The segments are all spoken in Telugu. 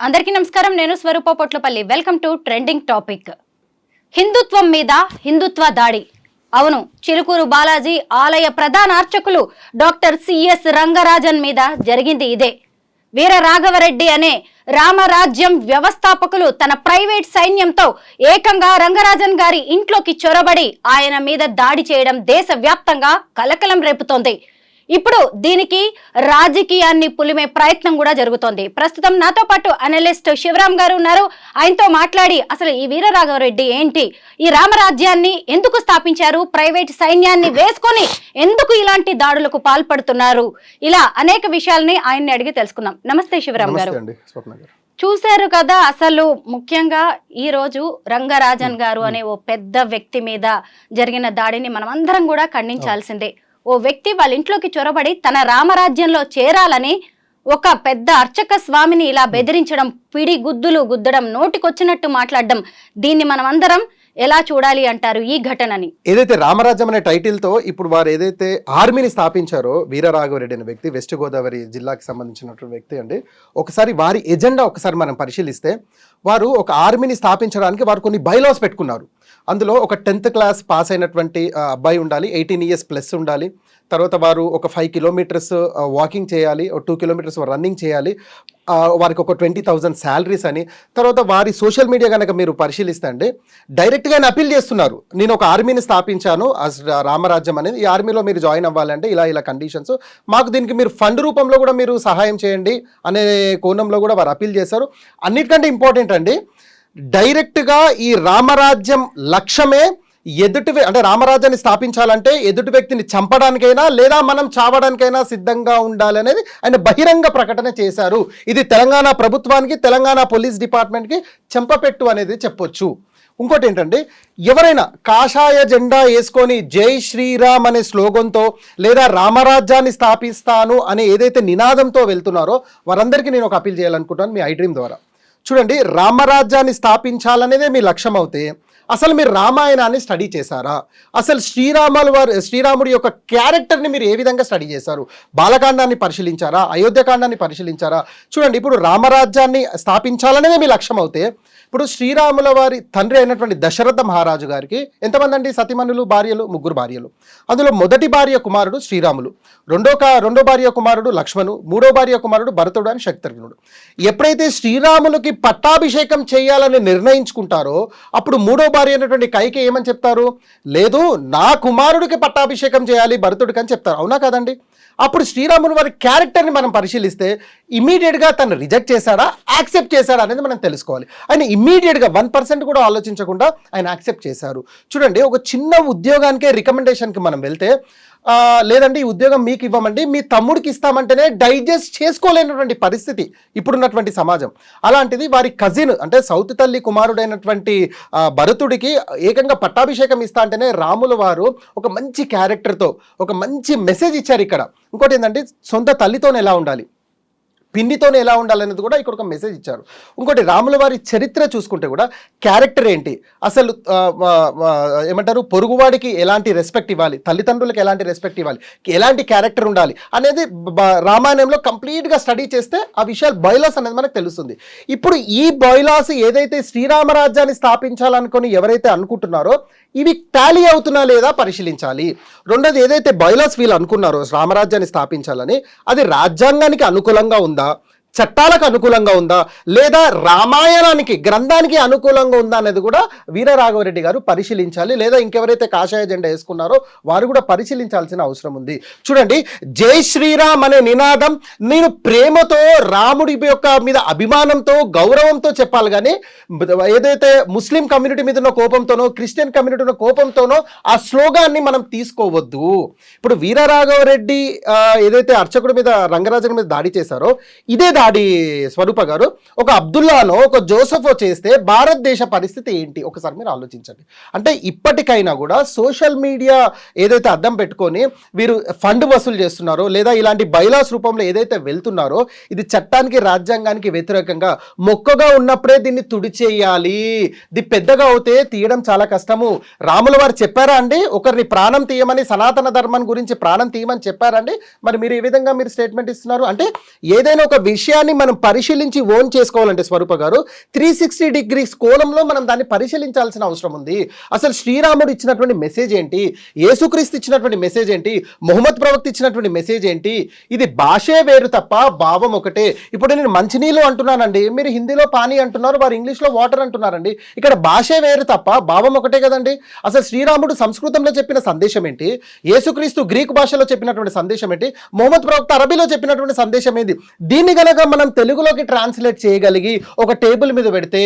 అందరికీ నమస్కారం. నేను Swaroopa Potlapalli. Welcome to trending topic. హిందుత్వం మీద హిందుత్వ దాడి. అవును, చిలుకూరు బాలాజీ ఆలయ ప్రధాన అర్చకులు డాక్టర్ సిఎస్ రంగరాజన్ మీద జరిగింది ఇదే. వీర రాఘవరెడ్డి అనే రామరాజ్యం వ్యవస్థాపకులు తన ప్రైవేట్ సైన్యంతో ఏకంగా రంగరాజన్ గారి ఇంట్లోకి చొరబడి ఆయన మీద దాడి చేయడం దేశవ్యాప్తంగా కలకలం రేపుతోంది. ఇప్పుడు దీనికి రాజకీయాన్ని పులిమే ప్రయత్నం కూడా జరుగుతోంది. ప్రస్తుతం నాతో పాటు అనలిస్ట్ శివరామ్ గారు ఉన్నారు. ఆయనతో మాట్లాడి అసలు ఈ వీరరాఘవరెడ్డి ఏంటి, ఈ రామరాజ్యాన్ని ఎందుకు స్థాపించారు, ప్రైవేట్ సైన్యాన్ని వేసుకొని ఎందుకు ఇలాంటి దాడులకు పాల్పడుతున్నారు, ఇలా అనేక విషయాల్ని ఆయన్ని అడిగి తెలుసుకుందాం. నమస్తే శివరామ్ గారు. చూశారు కదా, అసలు ముఖ్యంగా ఈ రోజు రంగరాజన్ గారు అనే ఓ పెద్ద వ్యక్తి మీద జరిగిన దాడిని మనం అందరం కూడా ఖండించాల్సిందే. ఓ వ్యక్తి వాళ్ళ ఇంట్లోకి చొరబడి తన రామరాజ్యంలో చేరాలని ఒక పెద్ద అర్చక స్వామిని ఇలా బెదిరించడం, పిడి గుద్దులు గుద్దడం, నోటికొచ్చినట్టు మాట్లాడడం, దీన్ని మనం అందరం ఎలా చూడాలి అంటారు ఈ ఘటనని? ఏదైతే రామరాజ్యం అనే టైటిల్ తో ఇప్పుడు వారు ఏదైతే ఆర్మీని స్థాపించారో, వీరరాఘవరెడ్డి అనే వ్యక్తి వెస్ట్ గోదావరి జిల్లాకి సంబంధించినటువంటి వ్యక్తి అండి. ఒకసారి వారి ఎజెండా ఒకసారి మనం పరిశీలిస్తే, వారు ఒక ఆర్మీని స్థాపించడానికి వారు కొన్ని బైలాస్ పెట్టుకున్నారు. అందులో ఒక 10th క్లాస్ పాస్ అయినటువంటి అబ్బాయి ఉండాలి, 18 years ప్లస్ ఉండాలి. తర్వాత వారు ఒక 5 kilometers వాకింగ్ చేయాలి, 2 kilometers రన్నింగ్ చేయాలి, వారికి ఒక 20,000 శాలరీస్ అని. తర్వాత వారి సోషల్ మీడియా కనుక మీరు పరిశీలిస్తే అండి, డైరెక్ట్గా అపీల్ చేస్తున్నారు, నేను ఒక ఆర్మీని స్థాపించాను రామరాజ్యం అనేది, ఈ ఆర్మీలో మీరు జాయిన్ అవ్వాలంటే ఇలా కండిషన్స్, మాకు దీనికి మీరు ఫండ్ రూపంలో కూడా మీరు సహాయం చేయండి అనే కోణంలో కూడా వారు అపీల్ చేశారు. అన్నిటికంటే ఇంపార్టెంట్ అండి, డైరెక్ట్గా ఈ రామరాజ్యం లక్ష్యమే అంటే రామరాజ్యాన్ని స్థాపించాలంటే ఎదుటి వ్యక్తిని చంపడానికైనా లేదా మనం చావడానికైనా సిద్ధంగా ఉండాలి అనేది ఆయన బహిరంగ ప్రకటన చేశారు. ఇది తెలంగాణ ప్రభుత్వానికి, తెలంగాణ పోలీస్ డిపార్ట్మెంట్కి చెంపపెట్టు అనేది చెప్పొచ్చు. ఇంకోటి ఏంటంటే, ఎవరైనా కాషాయ జెండా వేసుకొని జై శ్రీరామ్ అనే స్లోగన్తో లేదా రామరాజ్యాన్ని స్థాపిస్తాను అనే ఏదైతే నినాదంతో వెళ్తున్నారో వారందరికీ నేను ఒక అపీల్ చేయాలనుకుంటాను మీ ఐ డ్రీమ్ ద్వారా. చూడండి, రామరాజ్యాన్ని స్థాపించాలనేదే మీ లక్ష్యం అవుతే అసలు మీరు రామాయణాన్ని స్టడీ చేశారా? అసలు శ్రీరాముడి యొక్క క్యారెక్టర్ని మీరు ఏ విధంగా స్టడీ చేశారు? బాలకాండాన్ని పరిశీలించారా? అయోధ్యకాండాన్ని పరిశీలించారా? చూడండి, ఇప్పుడు రామరాజ్యాన్ని స్థాపించాలనేదే మీ లక్ష్యం అవుతే, ఇప్పుడు శ్రీరాముల వారి తండ్రి అయినటువంటి దశరథ మహారాజు గారికి ఎంతమంది అండి సతీమణులు, భార్యలు? 3 భార్యలు. అందులో మొదటి భార్య కుమారుడు శ్రీరాములు, రెండో భార్య కుమారుడు లక్ష్మణు, మూడో భార్య కుమారుడు భరతుడు అని శత్రుఘ్నుడు. ఎప్పుడైతే శ్రీరాములకి పట్టాభిషేకం చేయాలని నిర్ణయించుకుంటారో అప్పుడు మూడో భార్య అయినటువంటి కైకి ఏమని చెప్తారు? లేదు, నా కుమారుడికి పట్టాభిషేకం చేయాలి భరతుడికి అని చెప్తారు. అవునా కాదండి? అప్పుడు శ్రీరాములు వారి క్యారెక్టర్ని మనం పరిశీలిస్తే ఇమ్మీడియట్గా తను రిజెక్ట్ చేశాడా, యాక్సెప్ట్ చేశాడా అనేది మనం తెలుసుకోవాలి. ఆయన ఇమ్మీడియట్గా 1% కూడా ఆలోచించకుండా ఆయన యాక్సెప్ట్ చేశారు. చూడండి, ఒక చిన్న ఉద్యోగానికే రికమెండేషన్కి మనం వెళ్తే, లేదండి ఈ ఉద్యోగం మీకు ఇవ్వమండి, మీ తమ్ముడికి ఇస్తామంటేనే డైజెస్ట్ చేసుకోలేనటువంటి పరిస్థితి ఇప్పుడున్నటువంటి సమాజం. అలాంటిది వారి కజిన్ అంటే సౌత్ తల్లి కుమారుడైనటువంటి భరతుడికి ఏకంగా పట్టాభిషేకం ఇస్తా అంటేనే రాముల వారు ఒక మంచి క్యారెక్టర్తో ఒక మంచి మెసేజ్ ఇచ్చారు. ఇక్కడ ఇంకోటి ఏంటంటే, సొంత తల్లితోనే ఎలా ఉండాలి, పిండితోనే ఎలా ఉండాలనేది కూడా ఇక్కడ ఒక మెసేజ్ ఇచ్చారు. ఇంకోటి, రాముల వారి చరిత్ర చూసుకుంటే కూడా క్యారెక్టర్ ఏంటి, అసలు ఏమంటారు, పొరుగువాడికి ఎలాంటి రెస్పెక్ట్ ఇవ్వాలి, తల్లిదండ్రులకు ఎలాంటి రెస్పెక్ట్ ఇవ్వాలి, ఎలాంటి క్యారెక్టర్ ఉండాలి అనేది రామాయణంలో కంప్లీట్గా స్టడీ చేస్తే ఆ విషయాలు బైలాస్ అనేది మనకు తెలుస్తుంది. ఇప్పుడు ఈ బైలాస్ ఏదైతే శ్రీరామరాజ్యాన్ని స్థాపించాలనుకొని ఎవరైతే అనుకుంటున్నారో ఇవి టాలీ అవుతున్నా లేదా పరిశీలించాలి. రెండోది, ఏదైతే బైలాస్ వీళ్ళు అనుకున్నారో రామరాజ్యాన్ని స్థాపించాలని అది రాజ్యాంగానికి అనుకూలంగా ఉందా, చట్టాలకు అనుకూలంగా ఉందా, లేదా రామాయణానికి గ్రంథానికి అనుకూలంగా ఉందా అనేది కూడా వీరరాఘవరెడ్డి గారు పరిశీలించాలి. లేదా ఇంకెవరైతే కాషాయ జెండా వేసుకున్నారో వారు కూడా పరిశీలించాల్సిన అవసరం ఉంది. చూడండి, జై శ్రీరామ్ అనే నినాదం నేను ప్రేమతో, రాముడి యొక్క మీద అభిమానంతో, గౌరవంతో చెప్పాలి. కానీ ఏదైతే ముస్లిం కమ్యూనిటీ మీద ఉన్న కోపంతోనో, క్రిస్టియన్ కమ్యూనిటీ ఉన్న కోపంతోనో ఆ స్లోగాన్ని మనం తీసుకోవద్దు. ఇప్పుడు వీరరాఘవరెడ్డి ఏదైతే అర్చకుడి మీద, రంగరాజన్ మీద దాడి చేశారో ఇదే దాడి స్వరూప గారు ఒక అబ్దుల్లానో ఒక జోసెఫో చేస్తే భారతదేశ పరిస్థితి ఏంటి ఒకసారి మీరు ఆలోచించండి. అంటే ఇప్పటికైనా కూడా సోషల్ మీడియా ఏదైతే అద్దం పెట్టుకొని వీరు ఫండ్ వసూలు చేస్తున్నారో లేదా ఇలాంటి బైలాస్ రూపంలో ఏదైతే వెళ్తున్నారో ఇది చట్టానికి, రాజ్యాంగానికి వ్యతిరేకంగా. మొక్కగా ఉన్నప్పుడే దీన్ని తుడిచేయాలి. ఇది పెద్దగా అవుతే తీయడం చాలా కష్టము. రాముల వారు చెప్పారా అండి ఒకరిని ప్రాణం తీయమని, సనాతన ధర్మం గురించి ప్రాణం తీయమని చెప్పారండి? మరి మీరు ఏ విధంగా మీరు స్టేట్మెంట్ ఇస్తున్నారు? అంటే ఏదైనా ఒక విషయం విషయాన్ని మనం పరిశీలించి ఓన్ చేసుకోవాలంటే స్వరూప గారు 360 degrees కోణంలో మనం దాన్ని పరిశీలించాల్సిన అవసరం ఉంది. అసలు శ్రీరాముడు ఇచ్చినటువంటి మెసేజ్ ఏంటి, యేసుక్రీస్తు ఇచ్చినటువంటి మెసేజ్ ఏంటి, మొహమ్మద్ ప్రవక్త ఇచ్చినటువంటి మెసేజ్ ఏంటి? ఇది భాషే వేరు తప్ప భావం ఒకటే. ఇప్పుడు నేను మంచినీళ్ళు అంటున్నానండి, మీరు హిందీలో పానీ అంటున్నారు, వారు ఇంగ్లీష్లో వాటర్ అంటున్నారండి. ఇక్కడ భాషే వేరు తప్ప భావం ఒకటే కదండి. అసలు శ్రీరాముడు సంస్కృతంలో చెప్పిన సందేశం ఏంటి, యేసుక్రీస్తు గ్రీకు భాషలో చెప్పినటువంటి సందేశం ఏంటి, మొహమ్మద్ ప్రవక్త అరబీలో చెప్పినటువంటి సందేశం ఏంటి? దీన్ని గనక మనం తెలుగులోకి ట్రాన్స్లేట్ చేయగలిగి ఒక టేబుల్ మీద పెడితే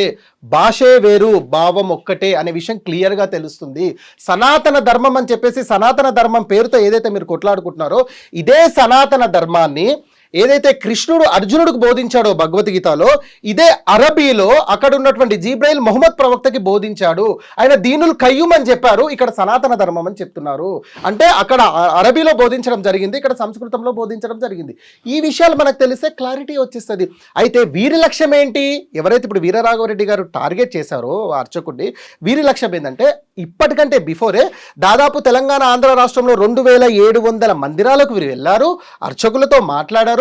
భాషే వేరు భావం ఒక్కటే అనే విషయం క్లియర్గా తెలుస్తుంది. సనాతన ధర్మం అని చెప్పేసి సనాతన ధర్మం పేరుతో ఏదైతే మీరు కొట్లాడుకుంటున్నారో ఇదే సనాతన ధర్మాన్ని ఏదైతే కృష్ణుడు అర్జునుడికి బోధించాడో భగవద్గీతలో, ఇదే అరబీలో అక్కడ ఉన్నటువంటి జీబ్రైల్ మొహమ్మద్ ప్రవక్తకి బోధించాడు. ఆయన దీనుల్ కయ్యూమ్ అని చెప్పారు, ఇక్కడ సనాతన ధర్మం అని చెప్తున్నారు. అంటే అక్కడ అరబీలో బోధించడం జరిగింది, ఇక్కడ సంస్కృతంలో బోధించడం జరిగింది. ఈ విషయాలు మనకు తెలిస్తే క్లారిటీ వచ్చేస్తుంది. అయితే వీరి లక్ష్యం ఏంటి? ఎవరైతే ఇప్పుడు వీరరాఘవరెడ్డి గారు టార్గెట్ చేశారో అర్చకుడిని, వీరి లక్ష్యం ఏంటంటే ఇప్పటికంటే బిఫోరే దాదాపు తెలంగాణ ఆంధ్ర రాష్ట్రంలో 2700 మందిరాలకు వీరు వెళ్ళారు, అర్చకులతో మాట్లాడారు,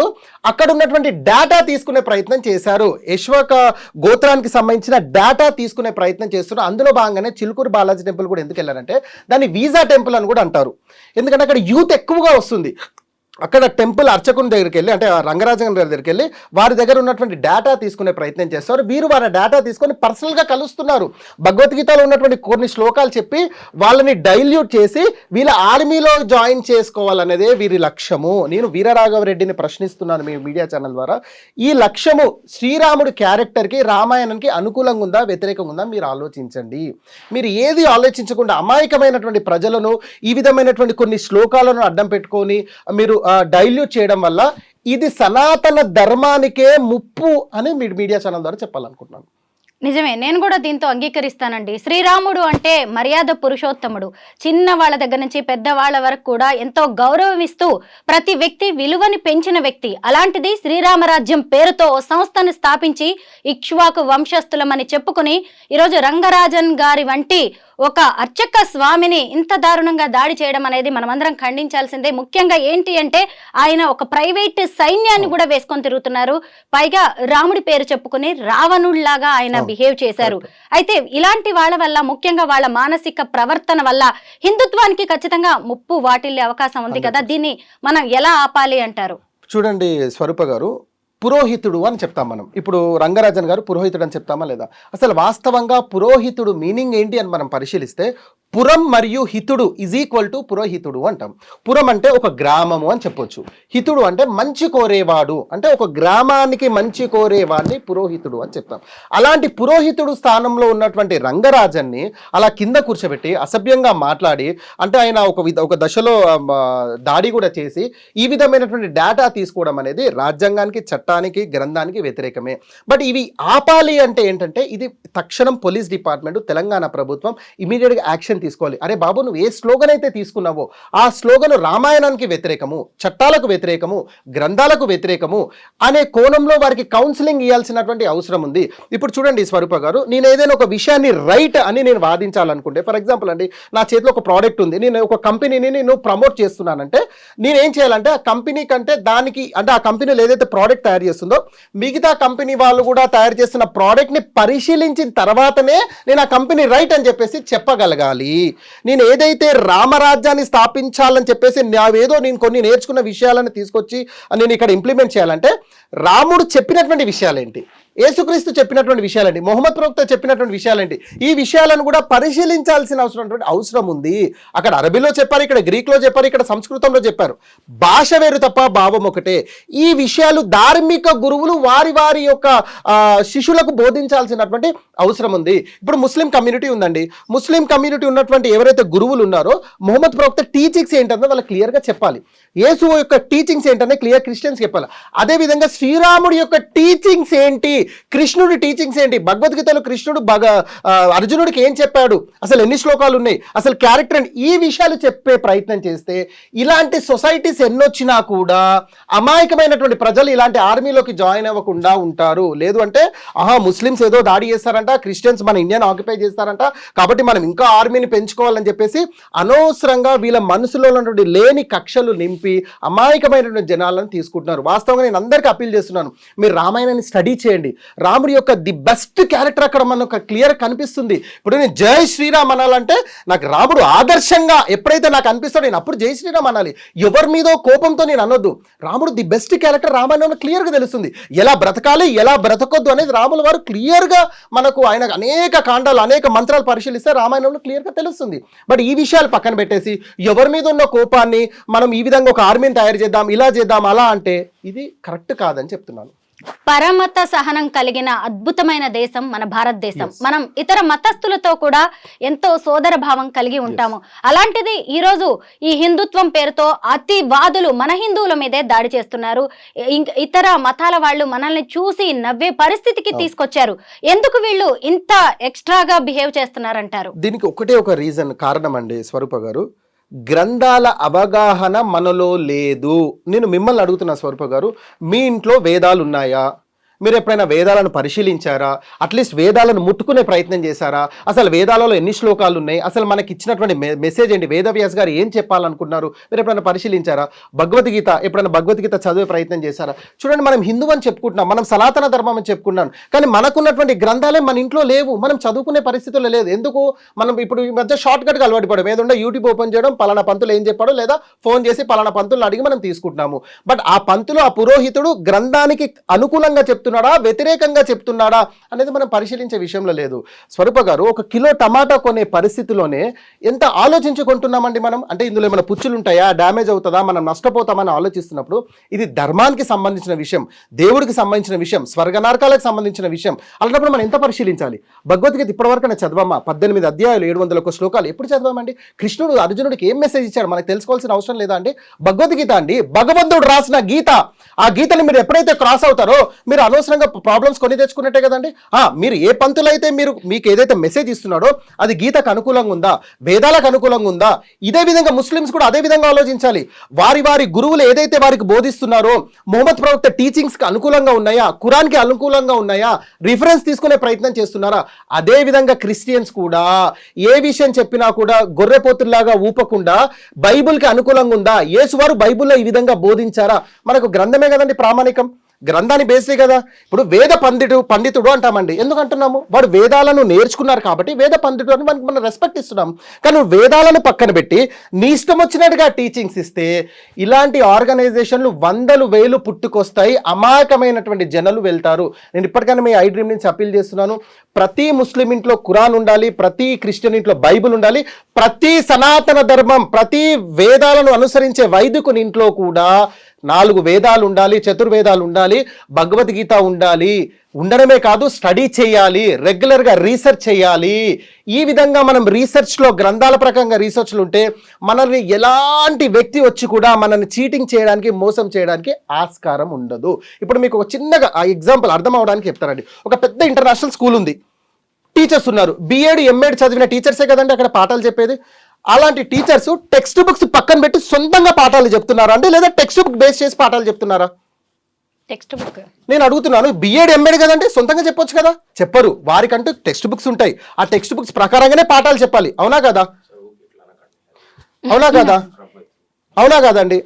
అక్కడ ఉన్నటువంటి డేటా తీసుకునే ప్రయత్నం చేశారు. యశ్వక గోత్రానికి సంబంధించిన డేటా తీసుకునే ప్రయత్నం చేస్తున్నారు. అందులో భాగంగానే చిలుకూరు బాలాజీ టెంపుల్ కూడా ఎందుకు వెళ్ళారంటే దాన్ని వీసా టెంపుల్ అని కూడా అంటారు. ఎందుకంటే అక్కడ యూత్ ఎక్కువగా వస్తుంది. అక్కడ టెంపుల్ అర్చకుని దగ్గరికి వెళ్ళి, అంటే రంగరాజన్ గారి దగ్గరికి వెళ్ళి వారి దగ్గర ఉన్నటువంటి డేటా తీసుకునే ప్రయత్నం చేస్తారు. వీరు వారి డేటా తీసుకొని పర్సనల్గా కలుస్తున్నారు. భగవద్గీతలో ఉన్నటువంటి కొన్ని శ్లోకాలు చెప్పి వాళ్ళని డైల్యూట్ చేసి వీళ్ళ ఆర్మీలో జాయిన్ చేసుకోవాలనేదే వీరి లక్ష్యము. నేను వీరరాఘవరెడ్డిని ప్రశ్నిస్తున్నాను మీ మీడియా ఛానల్ ద్వారా. ఈ లక్ష్యము శ్రీరాముడి క్యారెక్టర్కి, రామాయణానికి అనుకూలంగా ఉందా, వ్యతిరేకంగా ఉందా? మీరు ఆలోచించండి. మీరు ఏది ఆలోచించకుండా అమాయకమైనటువంటి ప్రజలను ఈ విధమైనటువంటి కొన్ని శ్లోకాలను అడ్డం పెట్టుకొని మీరు డైల్యూట్ చేయడం వల్ల ఇది సనాతన ధర్మానికే ముప్పు అని మీడియా ఛానల్ ద్వారా చెప్పాలనుకుంటున్నాను. నిజమే, నేను కూడా దీంతో అంగీకరిస్తానండి. శ్రీరాముడు అంటే మర్యాద పురుషోత్తముడు. చిన్న వాళ్ళ దగ్గర నుంచి పెద్దవాళ్ళ వరకు కూడా ఎంతో గౌరవం ఇస్తూ ప్రతి వ్యక్తి విలువని పెంచిన వ్యక్తి. అలాంటిది శ్రీరామరాజ్యం పేరుతో ఓ సంస్థను స్థాపించి ఇక్ష్వాకు వంశస్థులమని చెప్పుకుని ఈరోజు రంగరాజన్ గారి వంటి ఒక అర్చక స్వామిని ఇంత దారుణంగా దాడి చేయడం అనేది మనమందరం ఖండించాల్సిందే. ముఖ్యంగా ఏంటి అంటే ఆయన ఒక ప్రైవేట్ సైన్యాన్ని కూడా వేసుకొని తిరుగుతున్నారు. పైగా రాముడి పేరు చెప్పుకుని రావణుళ్లాగా ఆయన బిహేవ్ చేశారు. అయితే ఇలాంటి వాళ్ళ వల్ల, ముఖ్యంగా వాళ్ళ మానసిక ప్రవర్తన వల్ల హిందుత్వానికి ఖచ్చితంగా ముప్పు వాటిల్లే అవకాశం ఉంది కదా. దీన్ని మనం ఎలా ఆపాలి అంటారు? చూడండి స్వరూప గారు, పురోహితుడు అని చెప్తాం మనం. ఇప్పుడు రంగరాజన్ గారు పురోహితుడు అని చెప్తామా లేదా? అసలు వాస్తవంగా పురోహితుడు మీనింగ్ ఏంటి అని మనం పరిశీలిస్తే పురం మరియు హితుడు ఈజ్ ఈక్వల్ టు పురోహితుడు అంటాం. పురం అంటే ఒక గ్రామము అని చెప్పొచ్చు, హితుడు అంటే మంచి కోరేవాడు, అంటే ఒక గ్రామానికి మంచి కోరేవాడిని పురోహితుడు అని చెప్తాం. అలాంటి పురోహితుడు స్థానంలో ఉన్నటువంటి రంగరాజన్ని అలా కింద కూర్చోబెట్టి అసభ్యంగా మాట్లాడి, అంటే ఆయన ఒక దశలో దాడి కూడా చేసి ఈ విధమైనటువంటి డేటా తీసుకోవడం అనేది రాజ్యాంగానికి, చట్టానికి, గ్రంథానికి వ్యతిరేకమే. బట్ ఇవి ఆపాలి అంటే ఏంటంటే ఇది తక్షణం పోలీస్ డిపార్ట్మెంట్, తెలంగాణ ప్రభుత్వం ఇమీడియట్గా యాక్షన్ తీసుకోవాలి. అరే బాబు, నువ్వు ఏ స్లోగన్ అయితే తీసుకున్నావో ఆ స్లోగన్ రామాయణానికి వ్యతిరేకము, చట్టాలకు వ్యతిరేకము, గ్రంథాలకు వ్యతిరేకము అనే కోణంలో వారికి కౌన్సిలింగ్ ఇవ్వాల్సినటువంటి అవసరం ఉంది. ఇప్పుడు చూడండి స్వరూప గారు, నేను ఏదైనా ఒక విషయాన్ని రైట్ అని నేను వాదించాలనుకుంటే, ఫర్ ఎగ్జాంపుల్ అండి, నా చేతిలో ఒక ప్రోడక్ట్ ఉంది, నేను ఒక కంపెనీని నేను ప్రమోట్ చేస్తున్నానంటే నేనేం చేయాలంటే ఆ కంపెనీ కంటే దానికి, అంటే ఆ కంపెనీలో ఏదైతే ప్రోడక్ట్ తయారు చేస్తుందో మిగతా కంపెనీ వాళ్ళు కూడా తయారు చేస్తున్న ప్రోడక్ట్ని పరిశీలించిన తర్వాతనే నేను ఆ కంపెనీ రైట్ అని చెప్పేసి చెప్పగలగాలి. నేను ఏదైతే రామరాజ్యాన్ని స్థాపించాలని చెప్పేసి నేను కొన్ని నేర్చుకున్న విషయాలను తీసుకొచ్చి నేను ఇక్కడ ఇంప్లిమెంట్ చేయాలంటే రాముడు చెప్పినటువంటి విషయాలేంటి, యేసుక్రీస్తు చెప్పినటువంటి విషయాలేంటి, మొహమ్మద్ ప్రవక్త చెప్పినటువంటి విషయాలేంటి, ఈ విషయాలను కూడా పరిశీలించాల్సిన అవసరం ఉంది. అక్కడ అరబీలో చెప్పారు, ఇక్కడ గ్రీక్లో చెప్పారు, ఇక్కడ సంస్కృతంలో చెప్పారు. భాష వేరు తప్ప భావం ఒకటే. ఈ విషయాలు ధార్మిక గురువులు వారి యొక్క శిష్యులకు బోధించాల్సినటువంటి అవసరం ఉంది. ఇప్పుడు ముస్లిం కమ్యూనిటీ ఉందండి, ముస్లిం కమ్యూనిటీ ఉన్నటువంటి ఎవరైతే గురువులు ఉన్నారో మొహమ్మద్ ప్రవక్త టీచింగ్స్ ఏంటంటే వాళ్ళకి క్లియర్గా చెప్పాలి. యేసు యొక్క టీచింగ్స్ ఏంటనే క్లియర్ క్రిస్టియన్స్ చెప్పాలి. అదేవిధంగా శ్రీరాముడి యొక్క టీచింగ్స్ ఏంటి, కృష్ణుడి టీచింగ్స్ ఏంటి, భగవద్గీతలో కృష్ణుడు అర్జునుడికి ఏం చెప్పాడు, అసలు ఎన్ని శ్లోకాలు ఉన్నాయి, అసలు క్యారెక్టర్ ఏంటి, ఈ విషయాలు చెప్పే ప్రయత్నం చేస్తే ఇలాంటి సొసైటీస్ ఎన్నొచ్చినా కూడా అమాయకమైనటువంటి ప్రజలు ఇలాంటి ఆర్మీలోకి జాయిన్ అవ్వకుండా ఉంటారు. లేదు అంటే ముస్లిమ్స్ ఏదో దాడి చేస్తారంట, క్రిస్టియన్స్ మన ఇండియాని ఆక్యుపై చేస్తారంట, కాబట్టి మనం ఇంకా ఆర్మీని పెంచుకోవాలని చెప్పేసి అనవసరంగా వీళ్ళ మనసులో ఉన్నటువంటి లేని కక్షలు నింపి అమాయకమైనటువంటి జనాలను తీసుకుంటున్నారు. వాస్తవంగా నేను అందరికీ అప్పీల్ చేస్తున్నాను, మీరు రామాయణాన్ని స్టడీ చేయండి. రాముడి యొక్క ది బెస్ట్ క్యారెక్టర్ అక్కడ మనకు క్లియర్ కనిపిస్తుంది. ఇప్పుడు నేను జై శ్రీరామ్ అనాలంటే నాకు రాముడు ఆదర్శంగా ఎప్పుడైతే నాకు అనిపిస్తాడో నేను అప్పుడు జై శ్రీరామ్ అనాలి. ఎవరి మీదో కోపంతో నేను అనొద్దు. రాముడు ది బెస్ట్ క్యారెక్టర్ రామాయణంలో క్లియర్గా తెలుస్తుంది. ఎలా బ్రతకాలి, ఎలా బ్రతకొద్దు అనేది రాముల వారు క్లియర్గా మనకు ఆయన అనేక కాండాలు అనేక మంత్రాలు పరిశీలిస్తే రామాయణంలో క్లియర్గా తెలుస్తుంది. బట్ ఈ విషయాలు పక్కన పెట్టేసి ఎవరి మీద ఉన్న కోపాన్ని మనం ఈ విధంగా ఒక ఆర్మీని తయారు చేద్దాం, ఇలా చేద్దాం, అలా అంటే ఇది కరెక్ట్ కాదని చెప్తున్నాను. పరమత సహనం కలిగిన అద్భుతమైన దేశం మన భారతదేశం. మనం ఇతర మతస్థులతో కూడా ఎంతో సోదర భావం కలిగి ఉంటాము. అలాంటిది ఈరోజు ఈ హిందుత్వం పేరుతో అతివాదులు మన హిందువుల మీదే దాడి చేస్తున్నారు. ఇతర మతాల వాళ్ళు మనల్ని చూసి నవ్వే పరిస్థితికి తీసుకొచ్చారు. ఎందుకు వీళ్ళు ఇంత ఎక్స్ట్రాగా బిహేవ్ చేస్తున్నారంటారు? దీనికి ఒకటే ఒక రీజన్, కారణం అండి స్వరూప గారు, గ్రంథాల అవగాహన మనలో లేదు. నేను మిమ్మల్ని అడుగుతున్నా స్వరూప గారు, మీ ఇంట్లో వేదాలు ఉన్నాయా? మీరు ఎప్పుడైనా వేదాలను పరిశీలించారా? అట్లీస్ట్ వేదాలను ముట్టుకునే ప్రయత్నం చేశారా? అసలు వేదాలలో ఎన్ని శ్లోకాలు ఉన్నాయి, అసలు మనకి ఇచ్చినటువంటి మెసేజ్ ఏంటి, వేదవ్యాస్ గారు ఏం చెప్పాలనుకున్నారు, మీరు ఎప్పుడైనా పరిశీలించారా? భగవద్గీత ఎప్పుడైనా భగవద్గీత చదివే ప్రయత్నం చేశారా? చూడండి, మనం హిందూ అని చెప్పుకుంటున్నాం, మనం సనాతన ధర్మం అని చెప్పుకున్నాం, కానీ మనకున్నటువంటి గ్రంథాలే మన ఇంట్లో లేవు, మనం చదువుకునే పరిస్థితుల్లో లేదు. ఎందుకు? మనం ఇప్పుడు ఈ మధ్య షార్ట్ కట్గా అలవాటు పడడం, ఏదో యూట్యూబ్ ఓపెన్ చేయడం, పలానా పంతులు ఏం చెప్పాడో, లేదా ఫోన్ చేసి పలానా పంతులను అడిగి మనం తీసుకుంటున్నాము. బట్ ఆ పంతులు, ఆ పురోహితుడు గ్రంథానికి అనుకూలంగా చెప్తున్నాడా, వ్యతిరేకంగా చెప్తున్నాడా అనేది మనం పరిశీలించే విషయంలో లేదు. స్వరూప గారు, ఒక కిలో టమాటా కొనే పరిస్థితిలోనే ఎంత ఆలోచించుకుంటున్నామండి మనం. అంటే ఇందులో ఏమైనా పుచ్చులు ఉంటాయా, డ్యామేజ్ అవుతుందా, మనం నష్టపోతామని ఆలోచిస్తున్నప్పుడు ఇది ధర్మానికి సంబంధించిన విషయం, దేవుడికి సంబంధించిన విషయం, స్వర్గనార్కాలకు సంబంధించిన విషయం. అలాంటప్పుడు మనం ఎంత పరిశీలించాలి? భగవద్గీత ఇప్పటివరకు చదవమా? 18 అధ్యాయాలు 701 శ్లోకాలు ఎప్పుడు చదవమండి? కృష్ణుడు అర్జునుడికి ఏం మెసేజ్ ఇచ్చాడు మనకు తెలుసుకోవాల్సిన అవసరం లేదా అండి? భగవద్గీత అండి, భగవంతుడు రాసిన గీత. ఆ గీతని మీరు ఎప్పుడైతే క్రాస్ అవుతారో మీరు అనవసరంగా ప్రాబ్లమ్స్ కొని తెచ్చుకున్నట్టే కదండి. మీరు ఏ పంతులైతే మీకు ఏదైతే మెసేజ్ ఇస్తున్నాడో అది గీతకు అనుకూలంగా ఉందా, వేదాలకు అనుకూలంగా ఉందా? ఇదే విధంగా ముస్లిమ్స్ కూడా అదే విధంగా ఆలోచించాలి. వారి గురువులు ఏదైతే వారికి బోధిస్తున్నారో మొహమ్మద్ ప్రవక్త టీచింగ్స్కి అనుకూలంగా ఉన్నాయా, ఖురాన్కి అనుకూలంగా ఉన్నాయా, రిఫరెన్స్ తీసుకునే ప్రయత్నం చేస్తున్నారా? అదే విధంగా క్రిస్టియన్స్ కూడా ఏ విషయం చెప్పినా కూడా గొర్రెపోతుల్లాగా ఊపకుండా బైబుల్కి అనుకూలంగా ఉందా, యేసువారు బైబుల్లో ఈ విధంగా బోధించారా? మనకు గ్రంథమే కదండి ప్రామాణికం, గ్రంథాన్ని బేసే కదా. ఇప్పుడు వేద పండితుడు అంటామండి. ఎందుకు అంటున్నాము? వాడు వేదాలను నేర్చుకున్నారు కాబట్టి వేద పండితుడు అని మనం రెస్పెక్ట్ ఇస్తున్నాం. కానీ వేదాలను పక్కన పెట్టి నీ ఇష్టం వచ్చినట్టుగా టీచింగ్స్ ఇస్తే ఇలాంటి ఆర్గనైజేషన్లు 100,000 పుట్టుకొస్తాయి, అమాయకమైనటువంటి జనాలు వెళ్తారు. నేను ఇప్పటికైనా మీ ఐ డ్రీమ్ నుంచి అప్పీల్ చేస్తున్నాను, ప్రతి ముస్లిం ఇంట్లో ఖురాన్ ఉండాలి, ప్రతి క్రిస్టియన్ ఇంట్లో బైబుల్ ఉండాలి, ప్రతి సనాతన ధర్మం, ప్రతి వేదాలను అనుసరించే వైదికుని ఇంట్లో కూడా 4 వేదాలు ఉండాలి, చతుర్వేదాలు ఉండాలి, భగవద్గీత ఉండాలి. ఉండడమే కాదు, స్టడీ చేయాలి, రెగ్యులర్గా రీసెర్చ్ చేయాలి. ఈ విధంగా మనం రీసెర్చ్లో, గ్రంథాల ప్రకారంగా రీసెర్చ్లు ఉంటే మనల్ని ఎలాంటి వ్యక్తి వచ్చి కూడా మనల్ని చీటింగ్ చేయడానికి, మోసం చేయడానికి ఆస్కారం ఉండదు. ఇప్పుడు మీకు ఒక చిన్నగా ఆ ఎగ్జాంపుల్ అర్థం అవడానికి చెప్తానండి. ఒక పెద్ద ఇంటర్నేషనల్ స్కూల్ ఉంది, టీచర్స్ ఉన్నారు, BEd MAd చదివిన టీచర్సే కదండి అక్కడ పాఠాలు చెప్పేది. అలాంటి టీచర్స్ టెక్స్ట్ బుక్స్ పక్కన పెట్టి సొంతంగా పాఠాలు చెప్తున్నారా అండి, లేదా టెక్స్ట్ బుక్ బేస్ చేసి పాఠాలు చెప్తున్నారా? టెక్స్ట్ బుక్ నేను అడుగుతున్నాను. BEd MAd కదండి, సొంతంగా చెప్పొచ్చు కదా. చెప్పరు, వారికంటూ టెక్స్ట్ బుక్స్ ఉంటాయి, ఆ టెక్స్ట్ బుక్స్ ప్రకారంగానే పాఠాలు చెప్పాలి. అవునా కదా? అవునా కదా? అవునా కదండి?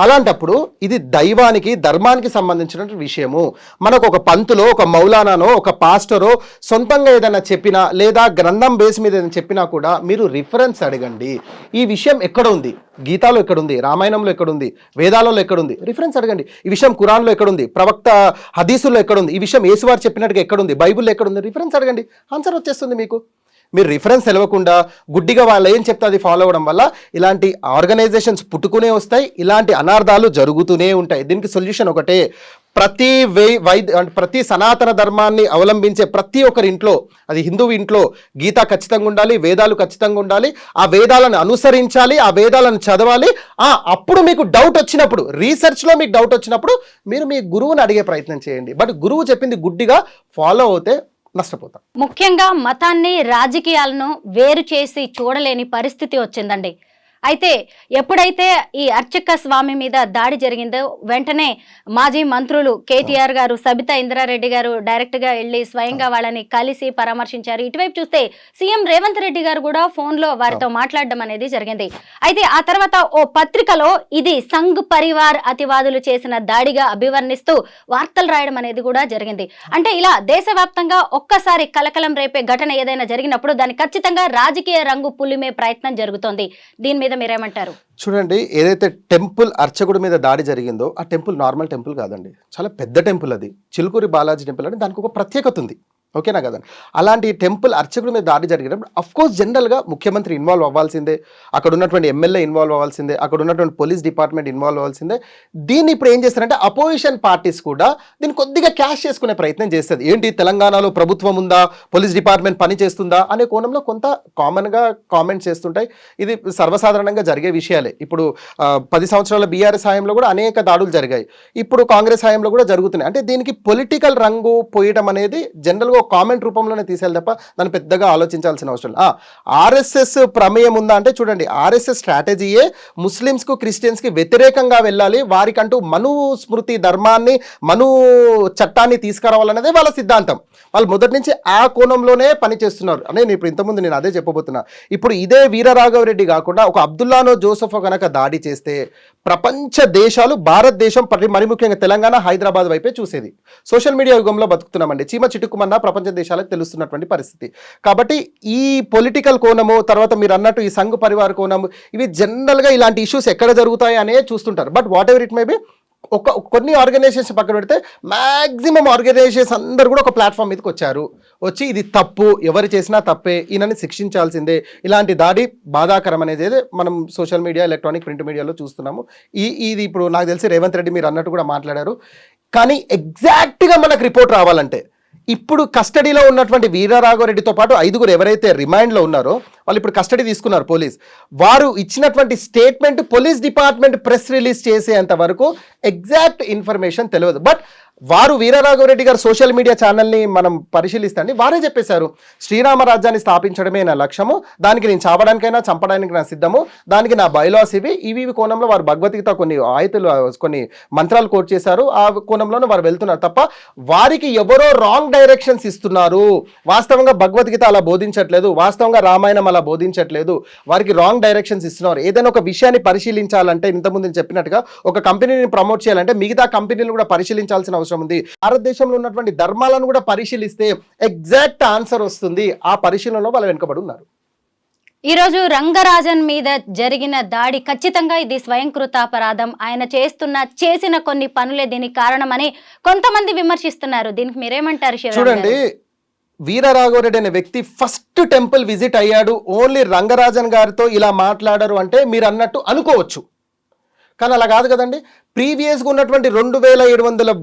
అలాంటప్పుడు ఇది దైవానికి, ధర్మానికి సంబంధించిన విషయము. మనకు ఒక పంతులో, ఒక మౌలానానో, ఒక పాస్టరో సొంతంగా ఏదైనా చెప్పినా, లేదా గ్రంథం బేస్ మీద ఏదైనా చెప్పినా కూడా మీరు రిఫరెన్స్ అడగండి. ఈ విషయం ఎక్కడ ఉంది, గీతాలో ఎక్కడుంది, రామాయణంలో ఎక్కడుంది, వేదాలలో ఎక్కడుంది, రిఫరెన్స్ అడగండి. ఈ విషయం ఖురాన్లో ఎక్కడుంది, ప్రవక్త హదీసుల్లో ఎక్కడుంది, ఈ విషయం యేసువారు చెప్పినట్టుగా ఎక్కడుంది, బైబుల్లో ఎక్కడుంది, రిఫరెన్స్ అడగండి, ఆన్సర్ వచ్చేస్తుంది మీకు. మీరు రిఫరెన్స్ తెలవకుండా గుడ్డిగా వాళ్ళు ఏం చెప్తే అది ఫాలో అవ్వడం వల్ల ఇలాంటి ఆర్గనైజేషన్స్ పుట్టుకునే వస్తాయి, ఇలాంటి అనార్థాలు జరుగుతూనే ఉంటాయి. దీనికి సొల్యూషన్ ఒకటే, ప్రతి సనాతన ధర్మాన్ని అవలంబించే ప్రతి ఒక్కరి ఇంట్లో, అది హిందువు ఇంట్లో గీత ఖచ్చితంగా ఉండాలి, వేదాలు ఖచ్చితంగా ఉండాలి, ఆ వేదాలను అనుసరించాలి, ఆ వేదాలను చదవాలి. అప్పుడు మీకు డౌట్ వచ్చినప్పుడు, రీసెర్చ్లో మీకు డౌట్ వచ్చినప్పుడు మీరు మీ గురువుని అడిగే ప్రయత్నం చేయండి. బట్ గురువు చెప్పింది గుడ్డిగా ఫాలో అవుతే నష్టపోతాం. ముఖ్యంగా మతాన్ని రాజకీయాలను వేరు చేసి చూడలేని పరిస్థితి వచ్చిందండి. అయితే ఎప్పుడైతే ఈ అర్చక స్వామి మీద దాడి జరిగిందో వెంటనే మాజీ మంత్రులు కేటీఆర్ గారు, సబితా ఇంద్రారెడ్డి గారు డైరెక్ట్గా వెళ్ళి స్వయంగా వాళ్ళని కలిసి పరామర్శించారు. ఇటువైపు చూస్తే సీఎం రేవంత్ రెడ్డి గారు కూడా ఫోన్లో వారితో మాట్లాడడం అనేది జరిగింది. అయితే ఆ తర్వాత ఓ పత్రికలో ఇది సంఘ్ పరివార్ అతివాదులు చేసిన దాడిగా అభివర్ణిస్తూ వార్తలు రాయడం అనేది కూడా జరిగింది. అంటే ఇలా దేశవ్యాప్తంగా ఒక్కసారి కలకలం రేపే ఘటన ఏదైనా జరిగినప్పుడు దాన్ని ఖచ్చితంగా రాజకీయ రంగు పులిమే ప్రయత్నం జరుగుతోంది. దీని మీద మీరేమంటారు? చూడండి, ఏదైతే టెంపుల్ అర్చకుడి మీద దాడి జరిగిందో ఆ టెంపుల్ నార్మల్ టెంపుల్ కాదండి, చాలా పెద్ద టెంపుల్. అది చిలుకూరి బాలాజీ టెంపుల్ అని దానికి ఒక ప్రత్యేకత ఉంది, ఓకేనా కదండి. అలాంటి టెంపుల్ అర్చకుడి మీద దాడి జరిగినప్పుడు అఫ్కోర్స్ జనరల్గా ముఖ్యమంత్రి ఇన్వాల్వ్ అవ్వాల్సిందే, అక్కడ ఉన్నటువంటి ఎమ్మెల్యే ఇన్వాల్వ్ అవ్వాల్సిందే, అక్కడ ఉన్నటువంటి పోలీస్ డిపార్ట్మెంట్ ఇన్వాల్వ్ అవ్వాల్సిందే. దీన్ని ఇప్పుడు ఏం చేస్తారంటే అపోజిషన్ పార్టీస్ కూడా దీన్ని కొద్దిగా క్యాష్ చేసుకునే ప్రయత్నం చేస్తుంది. ఏంటి, తెలంగాణలో ప్రభుత్వం ఉందా, పోలీస్ డిపార్ట్మెంట్ పని చేస్తుందా అనే కోణంలో కొంత కామన్గా కామెంట్స్ చేస్తుంటాయి. ఇది సర్వసాధారణంగా జరిగే విషయాలే. ఇప్పుడు 10 సంవత్సరాల బీఆర్ఎస్ హయాంలో కూడా అనేక దాడులు జరిగాయి, ఇప్పుడు కాంగ్రెస్ హయాంలో కూడా జరుగుతున్నాయి. అంటే దీనికి పొలిటికల్ రంగు పోయటం అనేది జనరల్గా కామెంట్ రూపంలోనే తీసేయాలి తప్ప దాన్ని పెద్దగా ఆలోచించాల్సిన అవసరం లేదు. ఆర్ఎస్ఎస్ ప్రమేయం ఉందా అంటే చూడండి, ఆర్ఎస్ఎస్ స్ట్రాటజీయే ముస్లిమ్స్కు క్రిస్టియన్స్కి వ్యతిరేకంగా వెళ్ళాలి, వారికంటూ మను స్మృతి ధర్మాన్ని, మను చట్టాన్ని తీసుకురావాలనేదే వాళ్ళ సిద్ధాంతం. వాళ్ళు మొదటి నుంచి ఆ కోణంలోనే పనిచేస్తున్నారు అని ఇప్పుడు ఇంతకుముందు నేను అదే చెప్పబోతున్నా. ఇప్పుడు ఇదే వీరరాఘవరెడ్డి కాకుండా ఒక అబ్దుల్లానో జోసఫో కనుక దాడి చేస్తే ప్రపంచ దేశాలు భారతదేశం మరి ముఖ్యంగా తెలంగాణ, హైదరాబాద్ వైపే చూసేది. సోషల్ మీడియా యుగంలో బతుకుతున్నామండి, చీమ చిటుకుమన్నా ప్రపంచ దేశాలకు తెలుస్తున్నటువంటి పరిస్థితి. కాబట్టి ఈ పొలిటికల్ కోణము, తర్వాత మీరు అన్నట్టు ఈ సంఘ్ పరివార్ కోణము, ఇవి జనరల్గా ఇలాంటి ఇష్యూస్ ఎక్కడ జరుగుతాయి అనే చూస్తుంటారు. But what ever it may be, కొన్ని ఆర్గనైజేషన్స్ పక్కన పెడితే మ్యాక్సిమం ఆర్గనైజేషన్స్ అందరూ కూడా ఒక ప్లాట్ఫామ్ మీదకి వచ్చి ఇది తప్పు, ఎవరు చేసినా తప్పే, ఈయనని శిక్షించాల్సిందే, ఇలాంటి దాడి బాధాకరం అనేది మనం సోషల్ మీడియా, ఎలక్ట్రానిక్ ప్రింట్ మీడియాలో చూస్తున్నాము. ఇది ఇప్పుడు నాకు తెలిసి రేవంత్ రెడ్డి మీరు అన్నట్టు కూడా మాట్లాడారు. కానీ ఎగ్జాక్ట్గా మనకు రిపోర్ట్ రావాలంటే ఇప్పుడు కస్టడీలో ఉన్నటువంటి వీరరాఘవరెడ్డితో పాటు 5 ఎవరైతే రిమాండ్లో ఉన్నారో వాళ్ళు ఇప్పుడు కస్టడీ తీసుకున్నారు పోలీస్. వారు ఇచ్చినటువంటి statement police department press release చేసేంత వరకు ఎగ్జాక్ట్ ఇన్ఫర్మేషన్ తెలియదు. బట్ వారు వీరరాఘవరెడ్డి గారు సోషల్ మీడియా ఛానల్ని మనం పరిశీలిస్తే వారే చెప్పేశారు, శ్రీరామ రాజ్యాన్ని స్థాపించడమే నా లక్ష్యము, దానికి నేను చావడానికైనా చంపడానికి నా సిద్ధము, దానికి నా బైలాస్ ఇవి కోణంలో వారు భగవద్గీత కొన్ని ఆయుతులు, కొన్ని మంత్రాలు కోట్ చేశారు. ఆ కోణంలోనే వారు వెళ్తున్నారు తప్ప వారికి ఎవరో రాంగ్ డైరెక్షన్స్ ఇస్తున్నారు. వాస్తవంగా భగవద్గీత అలా బోధించట్లేదు, వాస్తవంగా రామాయణం అలా బోధించట్లేదు, వారికి రాంగ్ డైరెక్షన్స్ ఇస్తున్నారు. ఏదైనా ఒక విషయాన్ని పరిశీలించాలంటే ఇంతకుముందు చెప్పినట్టుగా ఒక కంపెనీని ప్రమోట్ చేయాలంటే మిగతా కంపెనీలు కూడా పరిశీలించాల్సిన అవసరం ఉంది. భారతదేశంలో ఉన్నటువంటి ధర్మాలను కూడా పరిశీలిస్తే ఎగ్జాక్ట్ ఆన్సర్ వస్తుంది. ఆ పరిశీలనలో వాళ్ళు వెనుకబడి ఉన్నారు. ఈరోజు రంగరాజన్ మీద జరిగిన దాడి ఖచ్చితంగా ఇది స్వయంకృతాపరాధం, ఆయన చేసిన కొన్ని పనులే దీనికి కారణమని కొంతమంది విమర్శిస్తున్నారు. దీనికి మీరేమంటారు? చూడండి, వీరరాఘవరెడ్డి అనే వ్యక్తి ఫస్ట్ టెంపుల్ విజిట్ అయ్యాడు, ఓన్లీ రంగరాజన్ గారితో ఇలా మాట్లాడారు అంటే మీరు అన్నట్టు అనుకోవచ్చు, కానీ అలా కాదు కదండి. ప్రీవియస్గా ఉన్నటువంటి 2700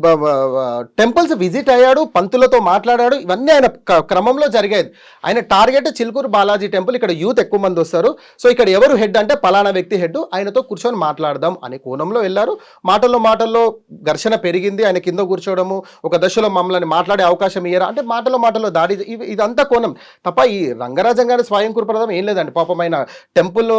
టెంపుల్స్ విజిట్ అయ్యాడు, పంతులతో మాట్లాడాడు, ఇవన్నీ ఆయన క్రమంలో జరిగేది. ఆయన టార్గెట్ చిలుకూరు బాలాజీ టెంపుల్, ఇక్కడ యూత్ ఎక్కువ మంది వస్తారు, సో ఇక్కడ ఎవరు హెడ్ అంటే పలానా వ్యక్తి హెడ్, ఆయనతో కూర్చొని మాట్లాడదాం అనే కోణంలో వెళ్ళారు. మాటల్లో ఘర్షణ పెరిగింది, ఆయన కింద కూర్చోవడము, ఒక దశలో మమ్మల్ని మాట్లాడే అవకాశం ఇయ్యరా అంటే మాటల్లో దాడి, ఇదంతా కోణం తప్ప ఈ రంగరాజన్ గారి స్వయంకృతాపరాధం ఏం లేదండి. పాపం ఆయన టెంపుల్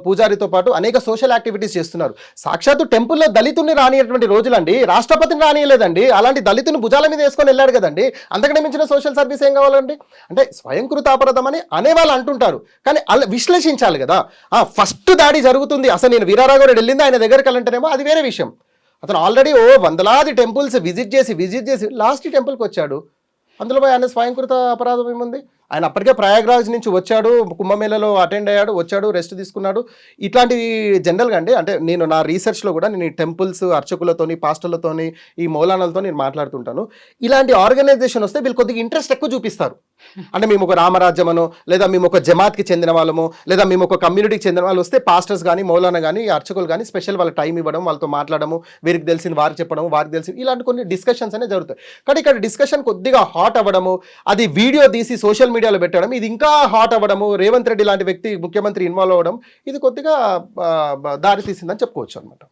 పూజారితో పాటు అనేక సోషల్ యాక్టివిటీస్ చేస్తున్నారు. సాక్షాత్తు టెంపుల్లో దళితుల్ని రానియటువంటి రోజులండి, రాష్ట్రపతిని రానియలేదండి, అలాంటి దళితుని భుజాల మీద వేసుకొని వెళ్ళాడు కదండి. అంతకంటే మించిన సోషల్ సర్వీస్ ఏం కావాలండి? అంటే స్వయంకృతాపరాధం అని అనేవాళ్ళు అంటుంటారు, కానీ అలా విశ్లేషించాలి కదా. ఫస్ట్ దాడి జరుగుతుంది, అసలు నేను వీరరాఘవరెడ్డి వెళ్ళింది ఆయన దగ్గరికి వెళ్ళంటేనేమో అది వేరే విషయం. అతను ఆల్రెడీ వందలాది టెంపుల్స్ విజిట్ చేసి లాస్ట్ టెంపుల్కి వచ్చాడు, అందులో ఆయన స్వయంకృత అపరాధం ఏముంది? ఆయన అప్పటికే ప్రయాగ్రాజ్ నుంచి వచ్చాడు, కుంభమేళలో అటెండ్ అయ్యాడు, వచ్చాడు, రెస్ట్ తీసుకున్నాడు. ఇట్లాంటివి జనరల్గా అంటే నేను నా రీసెర్చ్లో కూడా నేను ఈ టెంపుల్స్ అర్చకులతోని, పాస్టర్లతోని, ఈ మౌలానాలతో నేను మాట్లాడుతుంటాను. ఇలాంటి ఆర్గనైజేషన్ వస్తే వీళ్ళు కొద్దిగా ఇంట్రెస్ట్ ఎక్కువ చూపిస్తారు. అంటే మేము ఒక రామరాజ్యమనో లేదా మేము ఒక జమాత్కి చెందిన వాళ్ళము లేదా మేము ఒక కమ్యూనిటీకి చెందిన వాళ్ళు వస్తే పాస్టర్స్ కానీ మౌలానా కానీ అర్చకులు కానీ స్పెషల్ వాళ్ళ టైం ఇవ్వడం, వాళ్ళతో మాట్లాడము, వీరికి తెలిసిన వారికి చెప్పడం, వారికి తెలిసి ఇలాంటి కొన్ని డిస్కషన్స్ అనేవి జరుగుతాయి. కానీ ఇక్కడ డిస్కషన్ కొద్దిగా హాట్ అవ్వడము, అది వీడియో తీసి సోషల్ మీడియాలో పెట్టడం, ఇది ఇంకా హాట్ అవ్వడము, రేవంత్ రెడ్డి లాంటి వ్యక్తి ముఖ్యమంత్రి ఇన్వాల్వ్ అవ్వడం, ఇది కొద్దిగా దారి తీసిందని చెప్పుకోవచ్చు అనమాట.